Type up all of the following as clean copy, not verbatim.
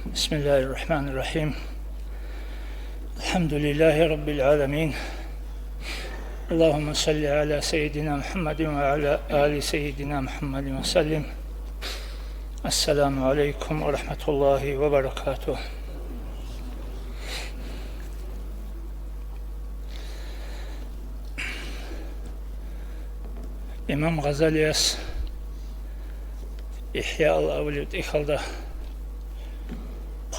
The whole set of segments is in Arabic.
Bismillahirrahmanirrahim. Elhamdülillahi Rabbil alemin. Allahümme salli ala seyyidina Muhammedin ve ala ali seyyidina Muhammedin ve sellim. Esselamu aleyküm ve rahmetullahi ve berekatuhu. İmam Gazaliyas İhya'l Avlud ikhalda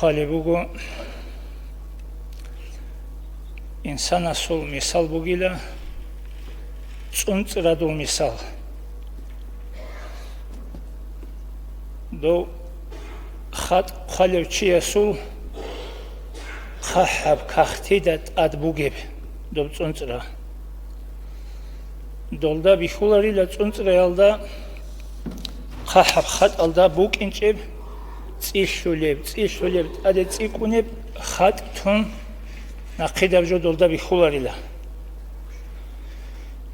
Halibugu insan asıl misal bugila çuntsradu misal do khat khalevchi asul khahab khahtidat adbugib do çuntsra dolda bixularıyla çuntsrayalda khahab khat alda buk inçeb წიშულებ ადე წიკუნებ ხატთუნ ნახიდავჟო დოლდა ბიხულარილა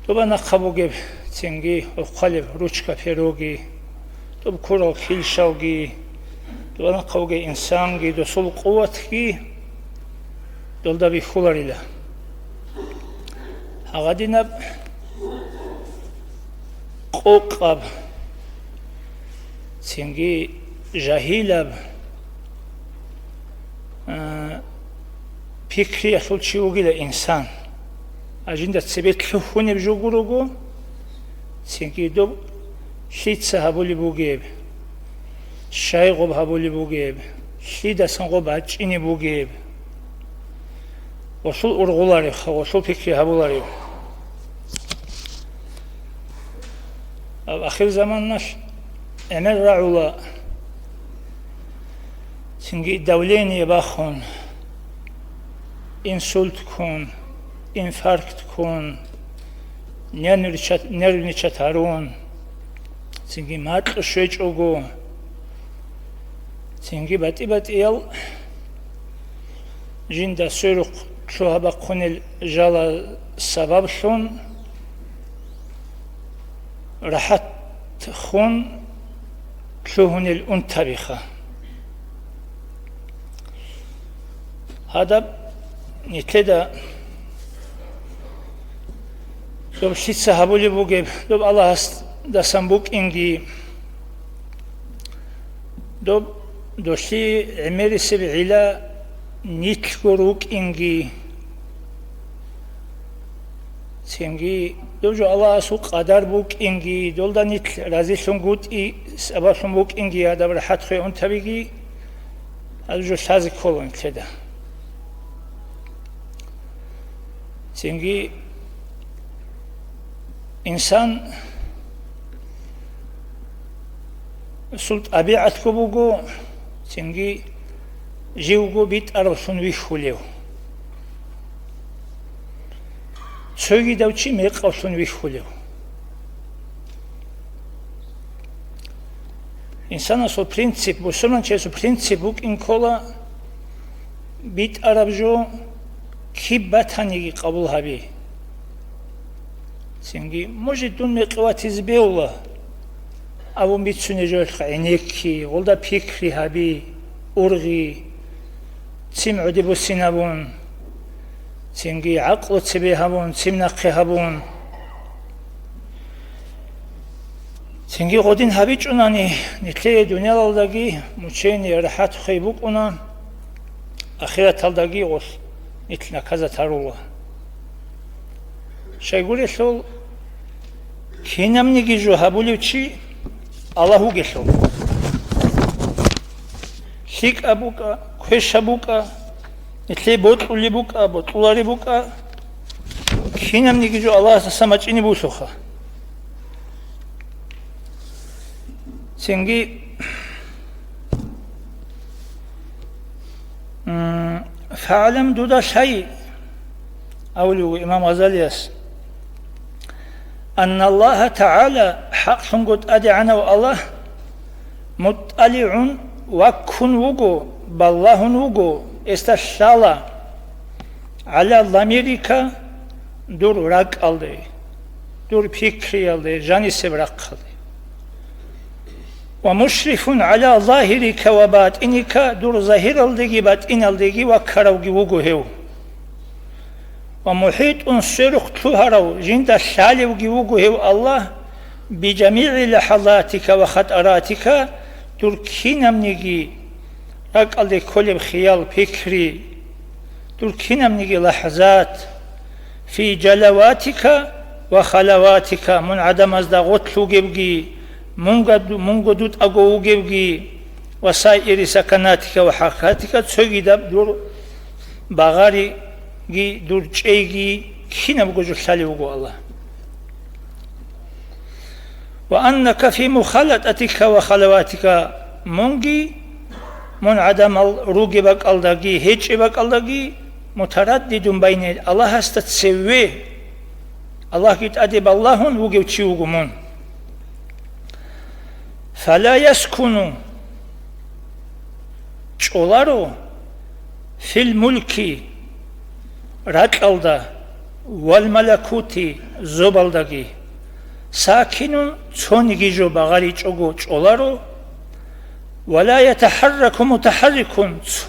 ტობა ნახაბუგებ ცინგი ოხალებ რუჩკა ფეროგი ტობ ქურო ხილშავგი ტობა ნახაბუგე ინსანგი დო სულ ყუათგი დოლდა ბიხულარილა აღადინაბ ყოყაბ ცინგი جاهيلاب فكري أصل شيء وقيل إنسان أجندة سبت لفوني بجوجروجو سينكي دوب شيت سهابولي بوجيب شاي غب هابولي بوجيب شيدا سنغب عجيني بوجيب وصل أرغولاري وصل فكري هابولاري آخر زمان نش أمر رعولا Çünkü davleniye bakın, insult kun, infarkt kun, nervni çatarun, çünkü matlı şöç ogu, çünkü bati yal, jinda sörük çoğaba kunil jala sabab şun, rahat kun, çoğunil untabiha. هذا نتلدا دوب شيت سهابولي بوجيب دوب الله دا سامبوك إنجي دوب دوشي عمري سبعيلا نيتلوروك إنجي سينجي دوجو الله سوق قدر بوك إنجي دولدا نيتل رازي سونغوت إي سبا سونغوك إنجي هذا برحات خي أنتبيجي هذا جو شازي كولو نتلدا Çünkü insan sult abiat kubugu çünkü живgu bit arabsun vixulev sögi davçi meqavsun vixulev insana so prinsip bu sonan çesu prinsipuk inkola bit arabjo ki batanigi qabul habi çünkü mojedun meqvatiz beula avun bitsune jolxa eneki olda fikri habi urgi sim'udi bu sinabun çünkü aqlu tsibe habun simnaqi habun çünkü godin habi çunani nitle dünyadagi muçeni rahat xeybuk ona ahiretaldagi os نتنا كذا تروى شيء يقول يسول كينام نيجي جو هابولي وشي الله هو يسول شيك أبوكا كويش أبوكا نتلي بوتولي بوكا بوتولاري بوكا كينام نيجي جو الله سامجيني بوسوخا سينجي فعلم دودا شيء أولو إمام غزاليس أن الله تعالى حق سنقود أدعنا والله مطلع وكن وقو بالله وقو استشالة على ضميرك دور راك aldı, dur fikri aldı, canisi bırakıldı. ومشرف على ظاهرك وباطنك دور ظاهر الدگی باطن الدگی و کروگی وگوهو ومحيط سرخ تهرو جند الشالوگی وگوهو الله بجميع لحظاتك وخطراتك دور كينمنگی رقل كل خيال فكري دور كينمنگی لحظات في جلواتك وخلواتك من عدم ازدا غتلو گبگی منگو دوت اگو گبگی وسائر سكناتك وحركاتك تسوغي دور باغاري دور چيگي كينم گوجو شالوگو الله وأنك في مخالطتك وخلواتك منجي من عدم الروج بك الدقي هيج بك الدقي متردد بين الله استتسوي الله قد أدب الله وجو تشيوغمون فلا يسكن چولارو في الملك راتلدا والملكوت زبالدقي ساكن تونيجي جو بغاري چوغو چولارو ولا يتحرك متحرك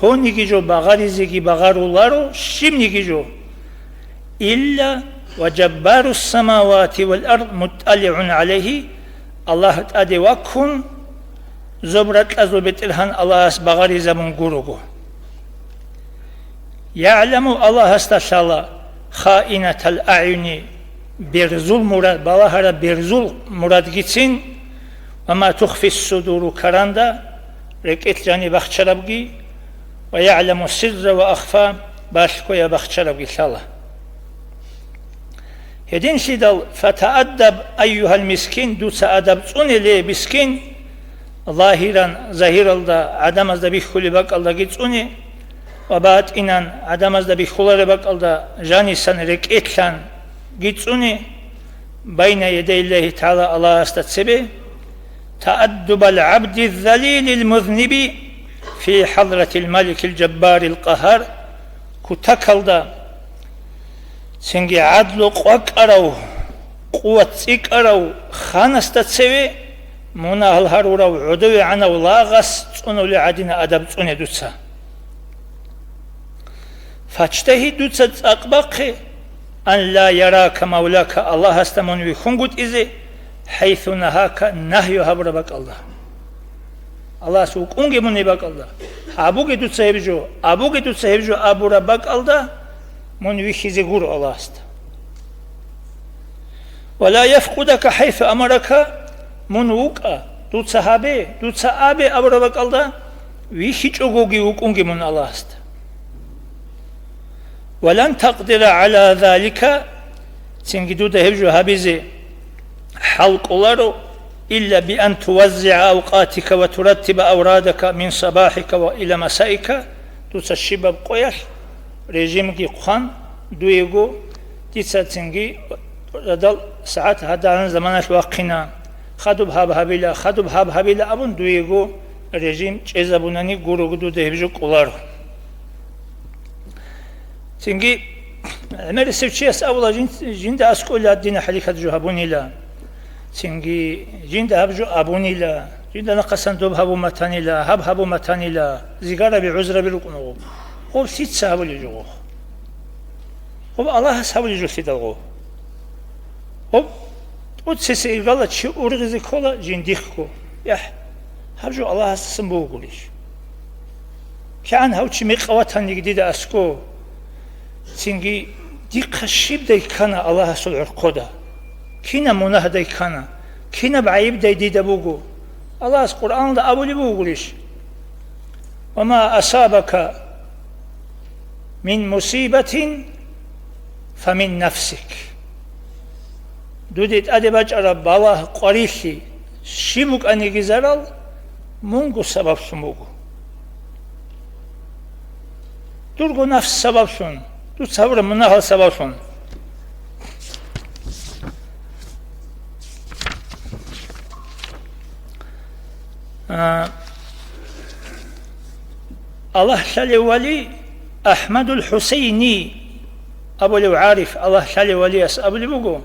تونيجي جو بغاري زيجي بغارو لارو شمنيجي جو إلا وجبار السماوات والأرض مطلع عليه الله تأدي وكن زبرت أزوبت إلهان الله بغاري زمون قروغو يعلم الله استشالله خائنة الأعين برزول مراد بالاهرا برزول مراد gitsin وما تخفي الصدور كراندا ركت جاني بخشربجي ويعلم السر وأخفى باشكويا بخشربجي إن شاء الله هدين سيدال فتأدب أيها المسكين دوس أدب توني لي مسكين ظاهرا ظاهر الله عدم از دبي خلي بق الله gitsunي وبات إنان عدم از دبي خلي بق الله جاني سن ركتلان gitsunي بين يدي الله تعالى الله استتسبه تأدب العبد الذليل المذنب في حضرة الملك الجبار القهار كتكلدا سنجي عدل قوك أرو قوة سيك أرو خانستتسبه منا الهرورا وعدوي عنا ولاغس تسونو لعدنا أدب تسوني دوتسا فاجتهي دوتسا تأقبقه أن لا يراك مولاك الله استمون ويخنقود إذي حيث نهاك نهي هبر بك الله الله سوق أنجي مني بك الله أبوك دوت سهبجو أبوك دوت سهبجو أبو ربك الله من ويخيزي غور الله است ولا يفقدك حيث أمرك من وقع دوت صحابي دوت صحابي أبو ربك الله ويخيج أغوغي وق أنجي من الله است ولن تقدر على ذلك سنجدو دهبجو هبيزي حلق الله إلا بأن توزع أوقاتك وترتب أورادك من صباحك وإلى مسائك دوتس الشباب قويش ريجيمكي قخان دويغو تيتسا تنجي ردال ساعات هذا عن زمانش واقنا خدوب هاب هابيلا أبون دويغو ريجيم جزابوناني غورو دو دهبجو قولارو تنجي عمر السبتشيس أولا جند أسكول الدين حليكة جهبوني لا تنجي جند هبجو أبوني لا جند نقصن دوب هبو متاني لا هبو متاني لا زيغارة بعذرة بلقنو هو سيت سهبو لجوه هو الله سهبو لجوه سيدالغو هو تسيسي إيقالا تشي أورغزي كولا جنديخكو يح هبجو الله سنبو قوليش كأن هاو تشي ميقواتان نجديد أسكو تنجي دي قشيب داي كانا الله سلع القدا كينا مناه داي كانا كينا بعيب داي دي دبوغو الله القرآن دا أبو لبوغوليش وما أصابك من مصيبة فمن نفسك دودت أدباج أرب الله قريشي شيموك أني جزرال مونغو سبب سموغو دورغو نفس سبب سن دو صبر منها سبب سن الله شالي ولي أحمد الحسيني أبو لو عارف الله شالي ولي أبو لبوغو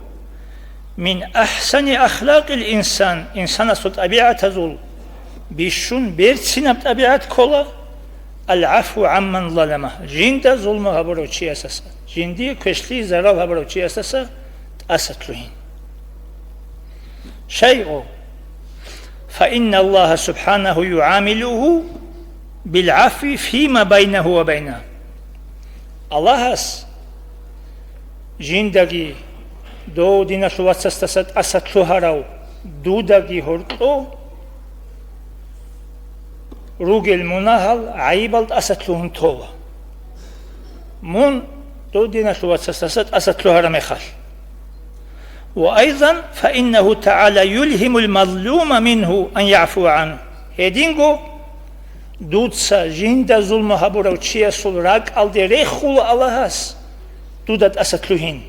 من أحسن أخلاق الإنسان إنسان طبيعة تزول بيشون بيرتسينب طبيعت كولا العفو عمن ظلمه جيندا ظلم هبرو چي اساسا جيندي كشلي زرال هبرو چي اساسا اساتلوين شيء فإن الله سبحانه يعامله بالعفو فيما بينه وبينه الله اس جيندگي دو دينشو واتسستسات اساتلو هراو دودگي هورتو روغل مناهل عيبالت اساتلوهن توا من دو دينشو واتسستسات اساتلو هرا مخال وأيضا فإنه تعالى يلهم المظلوم منه أن يعفو عنه هدينغو دودسا جيندا ظلم هبورا وچيا سول راك الدي ريخول اللهاس دودت أساتلوهين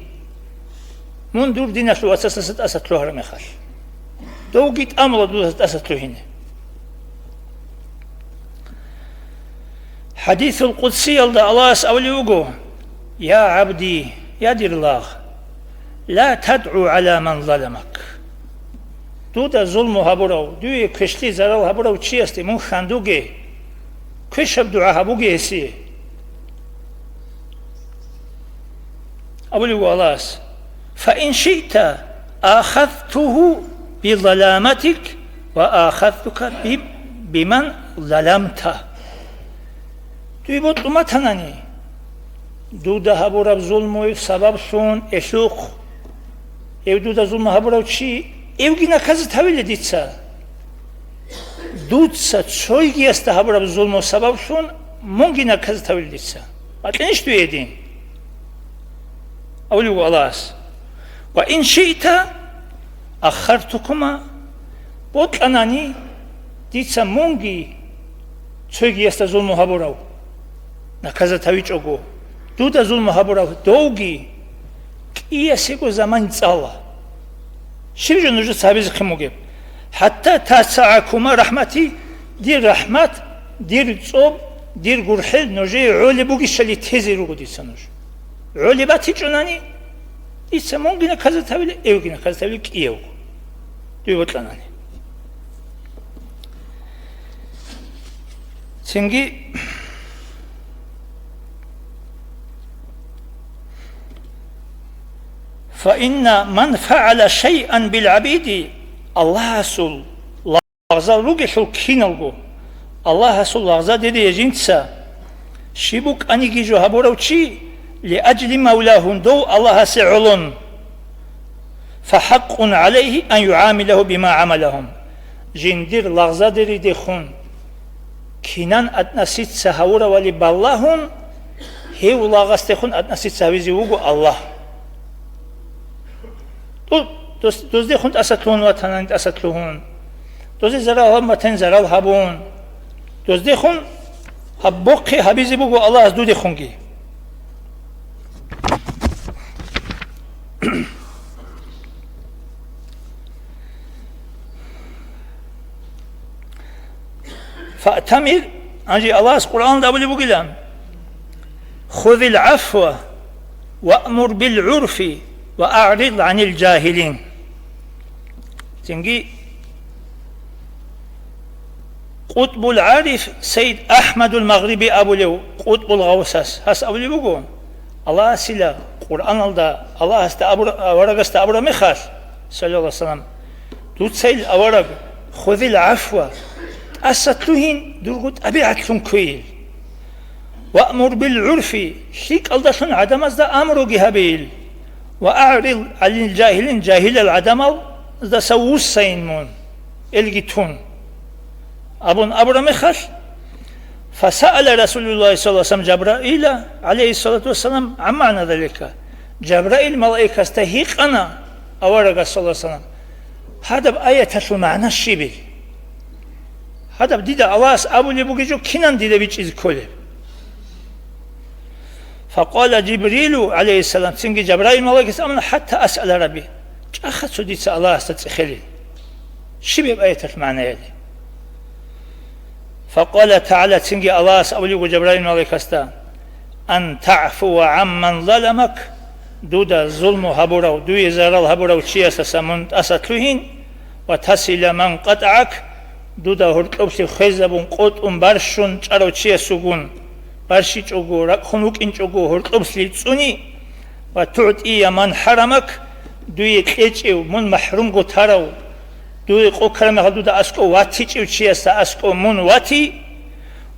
من دور دينش لو أساسات أساتلوها رمخال دو جيت أمر دودت أساتلوهين حديث القدسي الله أولي وقو يا عبدي يا دير الله لا تدعو على من ظلمك دودا ظلم هبورو دوی کشتی زرال هبورو چی استی من خندوگه کشب دعا هبوگه اسی أقول الله فإن شئت آخذته بظلامتك وآخذتك بمن ظلمته دوی بود ما تنانی دودا هبورو ظلموی سبب سون اشوق ev duda zulma habura çi evgina kazı tavile ditsa dutsa çoygi asta habura zulmo sabab şun mungina kazı tavile ditsa ateniş duyedin avlu alas ve in şi'ta akhartukuma botlanani ditsa mungi çoygi asta zulmo habura na kazı taviçogo duda zulmo habura dogi إيه سيكو زمان تصالة شبجو نجو صحابي خموغيب حتى تاسعكما رحمتي دير رحمت دير صوب دير قرحل نجي عولي بوغي شالي تيزي روغو ديسا نجو عولي باتي جوناني ديسا مونغينا كازا تاويلي ايوغينا كازا تاويلي كييوغ دوي بطلاناني سنجي فإن من فعل شيئا بالعبيد الله سول لغزا لوغي حل كينالغو الله سول لغزا ديدي يجينتسا شيبوك أنيجي جو هبوروشي لأجل مولاهن دو الله سعلون فحق عليه أن يعامله بما عملهم جندير لغزا ديدي ديخون كينان أتنسيت سهورا ولي باللهن هيو لغستيخون أتنسيت سهويزي وغو الله دوزدي خونت أساتلون واتنانت أساتلون دوزدي زرال همتن زرال هبون دوزدي خون هبوقي هبيزي بوغو الله از دودي خونگي فأتمر أنجي الله از قرآن دابلي بوغيلام خذ العفو وأمر بالعرف وأعرض عن الجاهلين تنجي قطب العارف سيد أحمد المغربي أبو لو قطب الغوثس هس أبو لو بقول الله سلا قرآن الله استأبر ورق استأبر مخاش صلى الله عليه وسلم دوت سيل أورق خذ العفو أستلوهن درغت أبي عتلون كويل وأمر بالعرف شيك ألدشون عدم أزدا أمرو جهبيل وأعرض عن الجاهلين جاهل العدمل ذا سووس سينمون الجتون أبون أبرا مخش فسأل رسول الله صلى الله عليه وسلم جبرائيل عليه الصلاة والسلام عن معنى ذلك جبرائيل ملائكة استهيق أنا أورق صلى الله عليه وسلم هذا بآية المعنى الشبه هذا بديدا أواس أبو لبوكيجو كنان ديدا بيج إذ كله فقال جبريل عليه السلام سنجي جبرائيل ملائكة حتى أسأل ربي أخذ سديت الله استتخلي شبه بآية المعنى يلي فقال تعالى سنجي الله أولي جبرائيل ملائكة أن تعفو عمن ظلمك دودا ظلم هبورا دوي زرال هبورا وشيا سسمنت أسطلهين وتصل من قطعك დუდა ჰორტობსი ხეზაბუნ ყოტუნ ბარშუნ ჭაროჩია სუგუნ ბარში ჭოგო რაკხუნ უკინ ჭოგო ჰორტობსი წუნი ვა თუტია მან ჰარამაკ დუი ყეჭევ მონ მაჰრუმ გოთარავ დუი ყოქრამე დუდა ასკო ვათი ჭივჩიასა ასკო მონ ვათი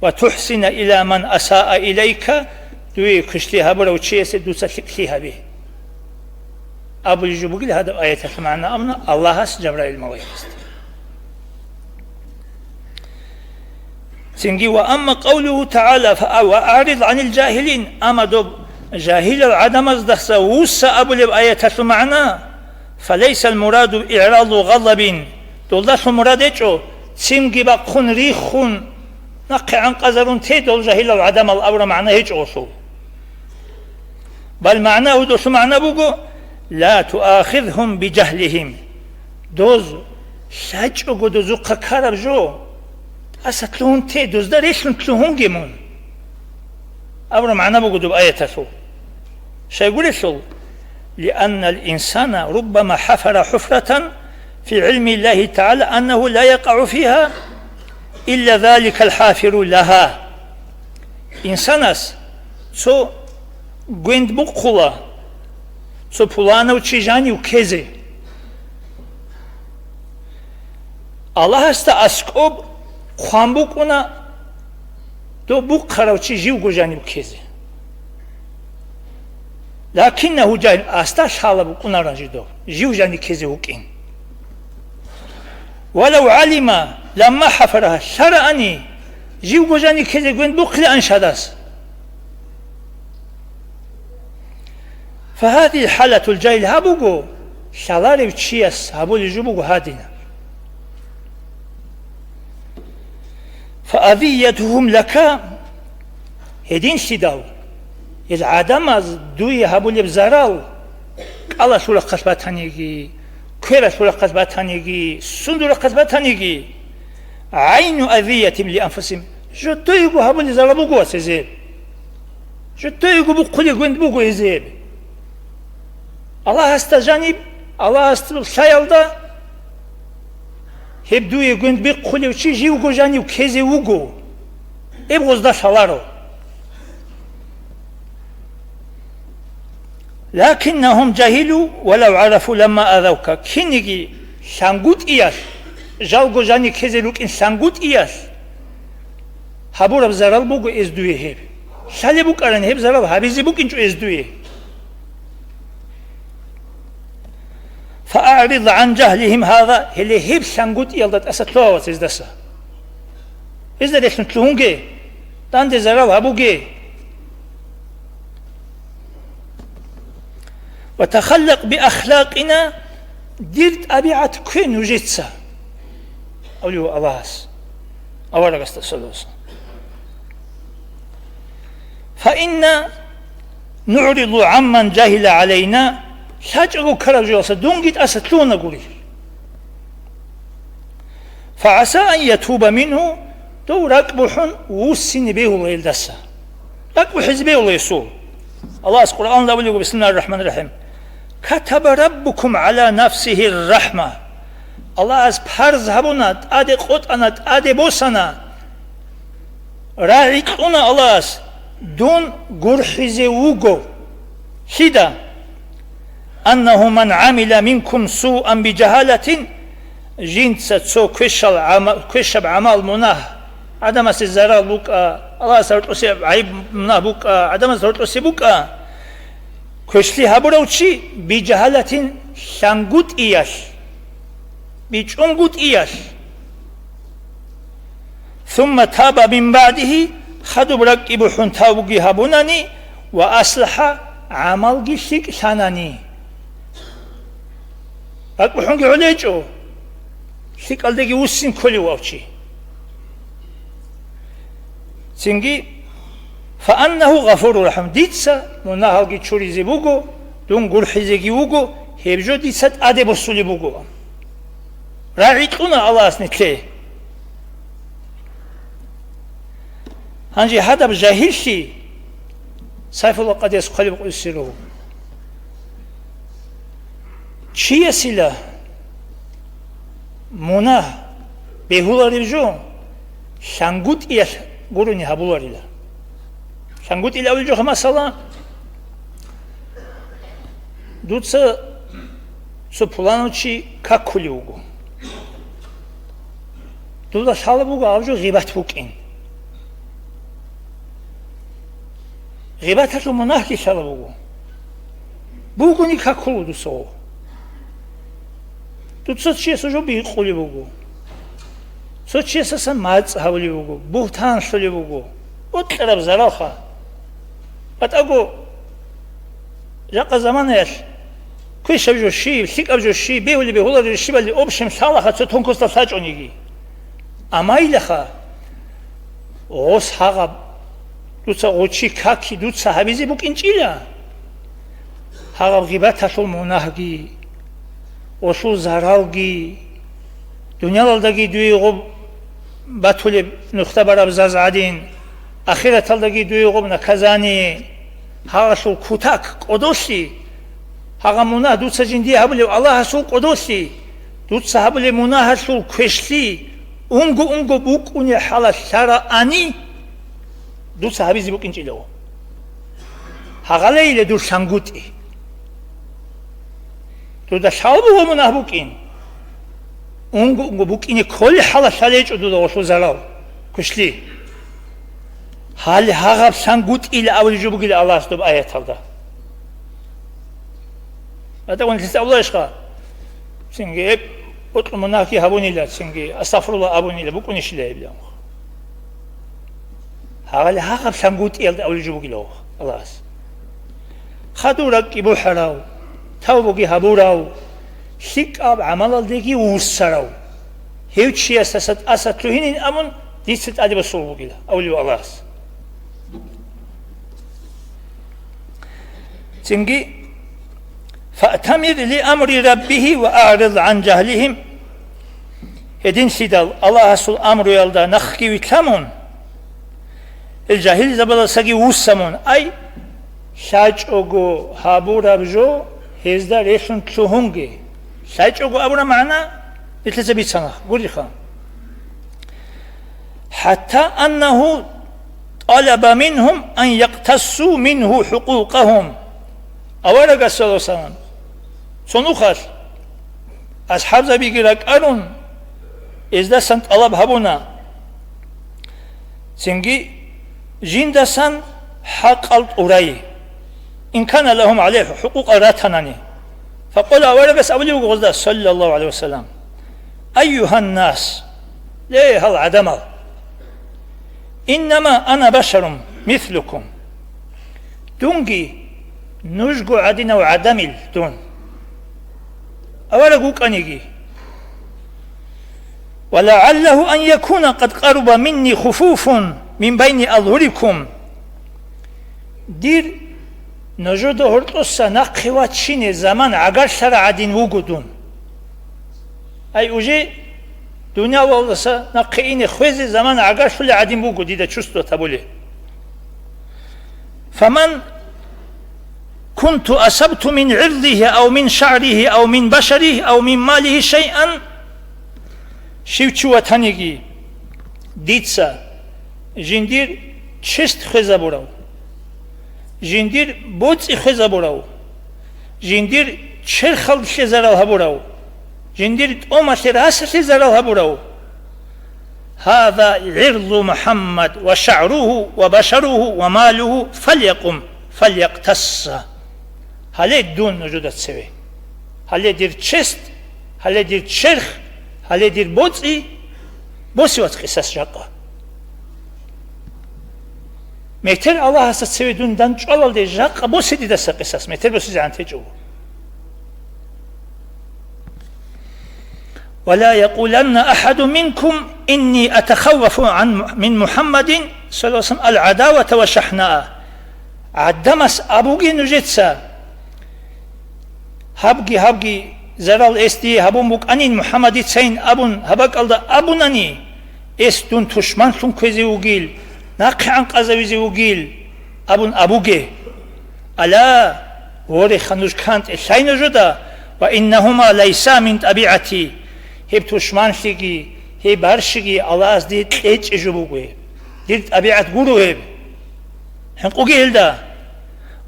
ვა თუჰსინა ილა მან ასაა ილაიკა დუი ქშლი ჰაბრავ ჩიესე დუცა ხიხი ჰაბი ابو الجبوغي هذا آية معنا أمنا الله جبرائيل مويست سنجي وأما قوله تعالى وأعرض عن الجاهلين أما دوب جاهل العدم أصدخص ووسى أبو لب آية معنا فليس المراد إعراض غضب دولداش مراد إيشو سنجي بقون ريخون نقع عن قذرون تيدول جاهل العدم الأمر معنا هيج أوصول بل معناه دوش معنا بوغو لا تؤاخذهم بجهلهم دوز شاچو گودوزو قکارب جو اساتلون تي دوز داريشن تلون جيمون أمر معنا بوجود آيته شيء يقول شو لأن الإنسان ربما حفر حفرة في علم الله تعالى أنه لا يقع فيها إلا ذلك الحافر لها إنسانس سو گوند بقولا سو پولانا و چیجانی و کزه الله است اسکوب خوان بکنه دو بوق خرو چیجیو گوجانی و کزه لكنه جاهل استا شالا بکنه رنجی دو جیو جانی کزه وکین ولو علم لما حفرها شرعني جيو گوجانی کزه گوند بقلی انشاداس فهذه حالة الجاهل هابوغو شالاري وشياس هابو لجبوغو هادينا فأذيتهم لك هدين سيداو العادم از دوي هابو لبزاراو قالا شولا قصباتانيگي كيرا شولا قصباتانيگي سندولا قصباتانيگي عين أذيتهم لأنفسهم جتويگو هابو لزارابوغو اسيزيب جتويگو بقولي گوند بوغو ازيب Allah hasta janib, Allah hasta sayalda hep duye günd bir kulevçi jivgo janib keze ugo hep gozda şalaro lakinnahum jahilu walav arafu lamma adawka kinigi sangut iyas jalgo jani keze lukin sangut iyas haburab zaral bugo ezduye hep şale bu karan hep zaral habizi bukin çu ezduye فأعرض عن جهلهم هذا اللي هيب سانغوت يلدت أسطلوه سيزدسا إذا ليشن تلونجي دان دي زراو هبوجي وتخلق بأخلاقنا ديرت أبيعت كين وجيتسا أوليو أباس أولا قصد السلوس فإن نعرض عمن جاهل علينا شاجعو كراجوسا دونجيت أسطلونا قولي فعسى أن يتوب منه دو ركبحن وسن به الله يلدسا ركبح حزبه الله يسوع الله القرآن لا بلغ بسم الله الرحمن الرحيم كتب ربكم على نفسه الرحمة الله از پرز هبونات آده قطعنات آده بوسانا راعيقونا الله از دون گرحزه وگو شده أنه من عمل منكم سوءا بجهالة جنس سو كشب عمل مناه عدم الزرار بك الله سرت أسيب عيب مناه بك عدم سرت أسيب بك كشلي هبروشي بجهالة شانغوت إياش بيجونغوت إياش ثم تاب من بعده خدو بركب حنتاوغي هبوناني وأصلح عمل جيشك شاناني أقولهم عليجو شيء قال لك وسين كل واوشي سنجي فأنه غفور رحم ديتسا مناهاجي تشوري زبوجو دون غرحزي بوجو هبجو ديتسات أدي بسولي بوجو راعيتونا الله أسنتلي هنجي هذا بجاهل شيء سيف الله قد يسقل بقصيره چیه سیلا مناه بهولاريجو شانغوت إيش قروني هبولاريلا شانغوت إلى أول جو مثلا دوتسا سوبلانوشي كاكوليوغو دودا شالبوغو أوجو غيبات بوكين غيبات هاتو مناهكي شالبوغو بوغوني كاكولو دوسو دوتسا تشيسو جو بيقوليوغو سو تشيسا سن ماز هاوليوغو بوهتان شوليوغو وطرب زراخا باتاغو جاقا زمان ياش كويش أبجو الشي سيك أبجو الشي بيولي بيهولر الشي اللي أوبشم شالخا تونكوستا ساجونيجي أما إلخا غوص حاغا دوتسا غوشي كاكي دوتسا هابيزي بوك إنجيلا حاغا غيبات هشول مناهجي وشول زهراوجي دنيا لالداجي دوي غوب باتولي نختا براب زازعدين أخيرا تالداجي دوي غوب نكازاني حاغا شول كوتاك قدوشي حاغا مناه دوتسا جندي هابلي الله شول قدوشي دوتسا هابلي مناه شول كوشلي أونغو بوك أوني حالا شارا أني دوتسا هابيزي بوك إنجيلو حاغا ليلة دور شانغوتي دودا شالبو مناه بوكين أونغو بوكيني كل حالا شاليج دودا وشو زراو كوشلي حال حاغا شانغوت إلى أول جبوك إلى الله سدوب آيات هالدا هذا وين تسأل الله إشخا سنجي أطلب مناكي هابوني لا سنجي أستغفر الله أبوني لا بكوني شلاه بلا هذا هاغب شانغوت إلى أول جبوك إلى الله خدورك إبو حراو تاوبوكي هابوراو شيك أب عمل ديكي وسراو هيوت شيء أسد تهين أمون ديست أدي بسولوك إلى أول الله سنجي فأتمر لأمر ربه وأعرض عن جهلهم هدين سيدال الله رسول أمر يلدا نخكي وكامون الجاهل زبلا ساقي وسمون أي شاج أوغو هابورا بجو هزدا ريشن تشوهونجي شاج أوغو أبونا معنا إتلزبي سنة قولي خان حتى أنه طلب منهم أن يقتصوا منه حقوقهم أولا صلى الله عليه وسلم سنوخر أصحاب زبيقي لك أرون إذا سنت طلب هبونا سنجي جند سن حق الأوري إن كان لهم عليه حقوق راتناني فقال أولا أولي وغزدا صلى الله عليه وسلم أيها الناس ليه هالعدم إنما أنا بشر مثلكم دونجي نجو عدنا وعدمل دون أولا قوك أنيجي ولعله أن يكون قد قرب مني خفوف من بين أظهركم دير نجو دهورتوسا نقوات شيني زمان عقار شرع عدين وقودون أي أجي دنيا والله نقيني خوزي زمان عقار شرع عدين وقود إذا شستو تبولي فمن كنت أصبت من عرضه أو من شعره أو من بشره أو من ماله شيئا شيوچو وطنيجي ديتسا جندير چست خزا براو جندير بوتس خزا براو جندير چر خلق شزراو براو جندير اوما شراس شزراو براو هذا عرض محمد وشعره وبشره وماله فليقم فليقتص هله دون وجودت سوي هله دير چست هله دير چرخ هله دير بوتسي بوسي وات قصص جاقا متر الله هست سوي دون دان چولال دي جاقا بوسي دي دست قصص متر بوسي زانتي جو ولا يقولن أحد منكم إني أتخوف من محمد صلى الله عليه وسلم العداوة والشحناء عدمس أبوغي نجتسا هبغي زرال استي هبون بوك أنين محمد تسين أبون هبك الله أبونني استون تشمان شون كوزي وغيل ناقي عن قزويزي وغيل أبون أبوغي ألا وري خنوش كانت إشاين جدا وإنهما ليسا من طبيعتي هب تشمان شيكي هي بارشقي الله أز دي تليج إجبوكي دي طبيعة قروه حنقوكي هلدا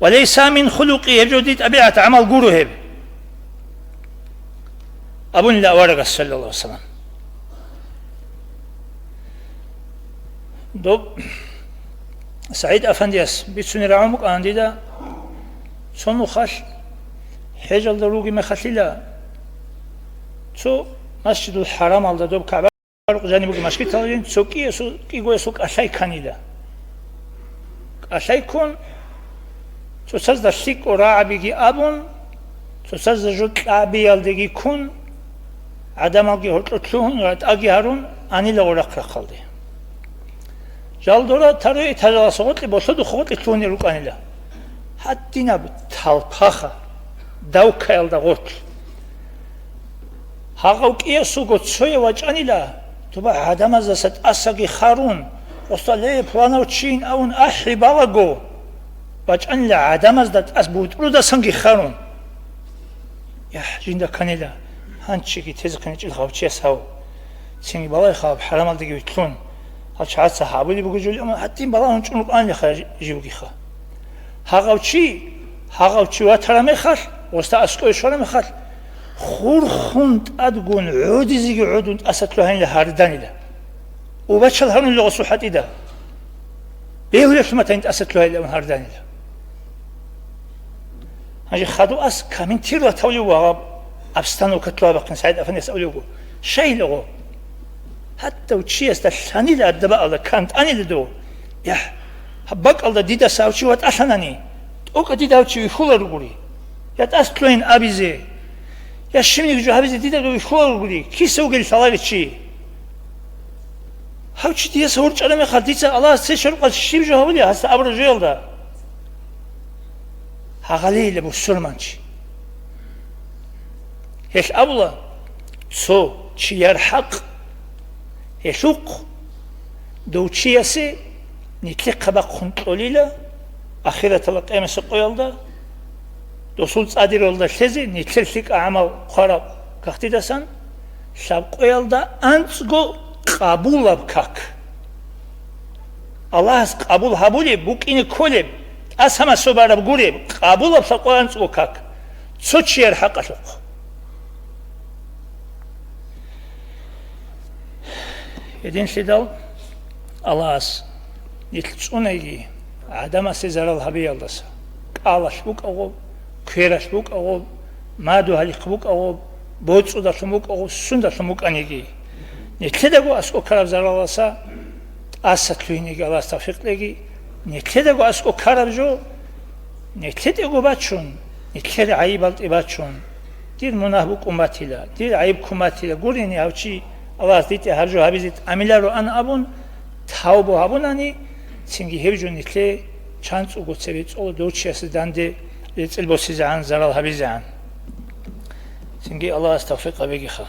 وليس من خلقه يبجو دي طبيعة عمل قروه أبن لا ورق صلى الله عليه وسلم دوب سعيد أفنديس بيتسوني رعومك عندي دا صنو خش حجل دروغي مخليلا تو مسجد الحرام على دوب كعبة جانبك مشكلة تلين سوكي يقول سوك أشاي كانيدا أشاي كون تو سازد شيك وراع بيجي أبون تو سازد جوت لعبي يالدگي كون عدم أجي هرطلون رات أجي هارون أني لورق رخالدي جالدورا تروي تجلا سقط لبصد خبط لتوني روك أني لا حتى نب تالبخا داو كيل دغوت هاقوك إيسو قد سوي وجاني لا تبا عدم أزست أساقي خارون وصلي بلانو تشين أون أحي بالاغو وجاني لا عدم أزدت أسبوت رودا سنجي خارون يا جندا كاني لا هانشيكي تزقني جل خابتشي ساو سنجي بالاي خاب حرام الدقي ويتلون هاتش عاد صحابي اللي بقول جولي أما حتى بالا هنشونك أني خا جيبوكي خا هاقوتشي واترامي خال وستا أسكوي شورامي خال خور خونت أدقون عودي زيجي عودون أسات لهين لهارداني دا وباتشال هارون اللي غصوحاتي دا بيهو لفلمتين أسات لهين لهارداني دا هنجي خادو أس كامين تيرو تولي وغاب أبستانو كتلوا بقين سعيد أفني يسأوليوكو شاي لغو حتى وتشي استشاني دا الدباء الله كانت أني لدو يح هباك الله ديدا ساوشي واتأشاناني اوكا ديدا وشي ويخولا رغولي يات لهين أبيزي يا شميك جو هابيزي ديدا دو ويخولا رغولي كي سوغي لثالاري تشي هاو تشي ديدا سهورج ألمي خالديسا الله سيشر قال شيب جو هابولي هستا أبرا جيل دا هاغالي لبو سلمانشي هيش أبلا سو تشي يرحق يشوق دو تشي يسي نتلق بق خنطولي لا أخيرا تلق أمس قيال دا دو سلط أدير والدا شلزي نتلق أعمال خراب كاختي داسان شاب قيال دا أنتغو قابول بكاك الله قابول هابولي بوك إني كولي أسهما سوبارا بقولي قابول بساقو أنتغو كاك تسو تشي يرحق أشوق يدين شدال الله أس يتلصونيجي عدم سيزار الهبي الله سا قالش بوك أو كيرش بوك أو مادو هليق بوك أو بوتسو داشموك أو سنداشموك أنيجي نتلدقو أسكو كراب زار الله سا أستلوينيجي الله استفيق ليجي نتلدقو أسكو كراب جو نتلدقو باتشون نتلد عيبالت إباتشون دير مناهبوك أمتي لا دير عيب كمتي لا قوليني هاوشي الله ديتي هرجو هابيزيت أميلارو أنا أبون تاوبو هابوناني سنجي هبجو نتلي چانس اوگو سبيت او دوچي اسدانده البوسيزان زرال هابيزان سنجي الله استوفيق بيجي خا